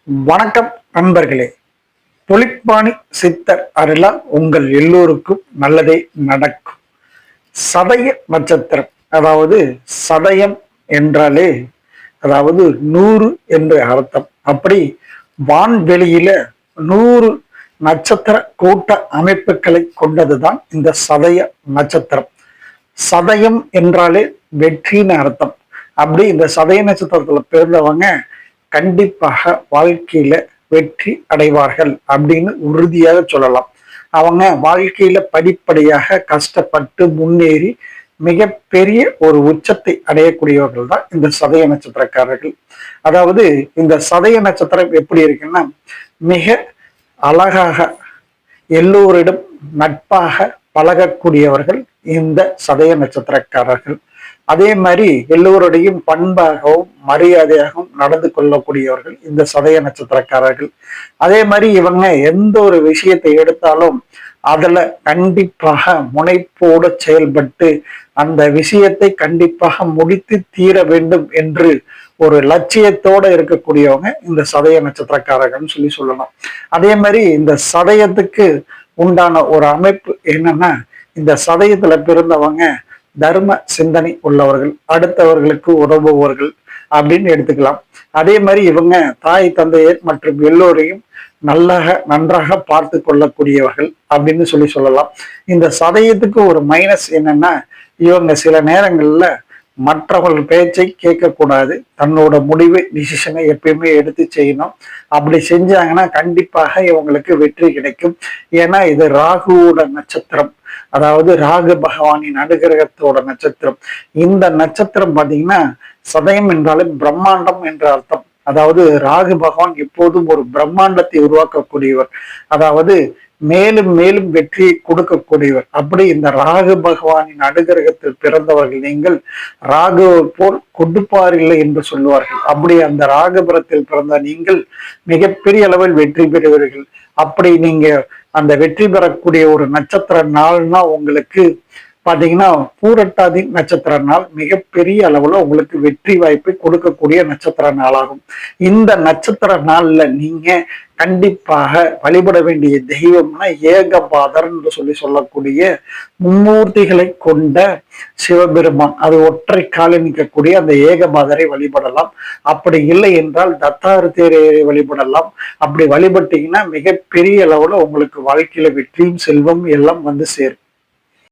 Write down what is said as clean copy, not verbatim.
வணக்கம் நண்பர்களே. தொழிற்பாணி சித்தர் அருளால் உங்கள் எல்லோருக்கும் நல்லதே நடக்கும். சதய நட்சத்திரம், அதாவது சதயம் என்றாலே 100 என்று அர்த்தம். அப்படி வான்வெளியில 100 நட்சத்திர கூட்ட அமைப்புகளை கொண்டதுதான் இந்த சதய நட்சத்திரம். சதயம் என்றாலே வெற்றின்னு அர்த்தம். அப்படி இந்த சதய நட்சத்திரத்துல பிறந்தவங்க கண்டிப்பாக வாழ்க்கையில வெற்றி அடைவார்கள் அப்படின்னு உறுதியாக சொல்லலாம். அவங்க வாழ்க்கையில படிப்படியாக கஷ்டப்பட்டு முன்னேறி மிகப்பெரிய ஒரு உச்சத்தை அடையக்கூடியவர்கள் தான் இந்த சதய நட்சத்திரக்காரர்கள். அதாவது இந்த சதய நட்சத்திரம் எப்படி இருக்குன்னா, மிக அழகாக எல்லோரிடம் நட்பாக பழகக்கூடியவர்கள் இந்த சதய நட்சத்திரக்காரர்கள். அதே மாதிரி எல்லோருடையும் பண்பாகவும் மரியாதையாகவும் நடந்து கொள்ளக்கூடியவர்கள் இந்த சதய நட்சத்திரக்காரர்கள். அதே மாதிரி இவங்க எந்த ஒரு விஷயத்தை எடுத்தாலும் அதுல கண்டிப்பாக முனைப்போடு செயல்பட்டு அந்த விஷயத்தை கண்டிப்பாக முடித்து தீர வேண்டும் என்று ஒரு லட்சியத்தோட இருக்கக்கூடியவங்க இந்த சதய நட்சத்திரக்காரர்கள் சொல்லலாம். அதே மாதிரி இந்த சதயத்துக்கு உண்டான ஒரு அமைப்பு என்னன்னா, இந்த சதயத்துல பிறந்தவங்க தர்ம சிந்தனை உள்ளவர்கள், அடுத்தவர்களுக்கு உதவுபவர்கள் அப்படின்னு எடுத்துக்கலாம். அதே மாதிரி இவங்க தாய் தந்தையர் மற்றும் எல்லோரையும் நன்றாக பார்த்து கொள்ளக்கூடியவர்கள் அப்படின்னு சொல்லலாம். இந்த சதயத்துக்கு ஒரு மைனஸ் என்னன்னா, இவங்க சில நேரங்கள்ல மற்றவர்கள் பேச்சை கேட்கக்கூடாது. தன்னோட முடிவை டிசிஷனை எப்பயுமே எடுத்து செய்யணும். அப்படி செஞ்சாங்கன்னா கண்டிப்பாக இவங்களுக்கு வெற்றி கிடைக்கும். ஏன்னா இது ராகுவோட நட்சத்திரம், அதாவது ராகு பகவானின் அனுகிரகத்தோட நட்சத்திரம். இந்த நட்சத்திரம் பாத்தீங்கன்னா, சதயம் என்றாலும் பிரம்மாண்டம் என்ற அர்த்தம். அதாவது ராகு பகவான் எப்போதும் ஒரு பிரம்மாண்டத்தை உருவாக்கக்கூடியவர், அதாவது மேலும் மேலும் வெற்றியை கொடுக்கக்கூடியவர். அப்படி இந்த ராகு பகவானின் அனுகிரகத்தில் பிறந்தவர்கள் நீங்கள் ராகு போல் கொடுப்பார் இல்லை என்று சொல்லுவார்கள். அப்படி அந்த ராகுபுரத்தில் பிறந்த நீங்கள் மிகப்பெரிய அளவில் வெற்றி பெறுவீர்கள். அப்படி நீங்க அந்த வெற்றி பெறக்கூடிய ஒரு நட்சத்திர நாள்னா உங்களுக்கு பாத்தீங்கன்னா பூரட்டாதி நட்சத்திர நாள் மிகப்பெரிய அளவுல உங்களுக்கு வெற்றி வாய்ப்பை கொடுக்கக்கூடிய நட்சத்திர நாளாகும். இந்த நட்சத்திர நாள்ல நீங்க கண்டிப்பாக வழிபட வேண்டிய தெய்வம்னா ஏகபாதர் என்று சொல்லக்கூடிய மும்மூர்த்திகளை கொண்ட சிவபெருமான். அது ஒற்றை காலில் நிற்கக்கூடிய அந்த ஏகபாதரை வழிபடலாம். அப்படி இல்லை என்றால் தத்தாத்திரேயரை வழிபடலாம். அப்படி வழிபட்டீங்கன்னா மிகப்பெரிய அளவுல உங்களுக்கு வாழ்க்கையில வெற்றியும் செல்வம் எல்லாம் வந்து சேரும்.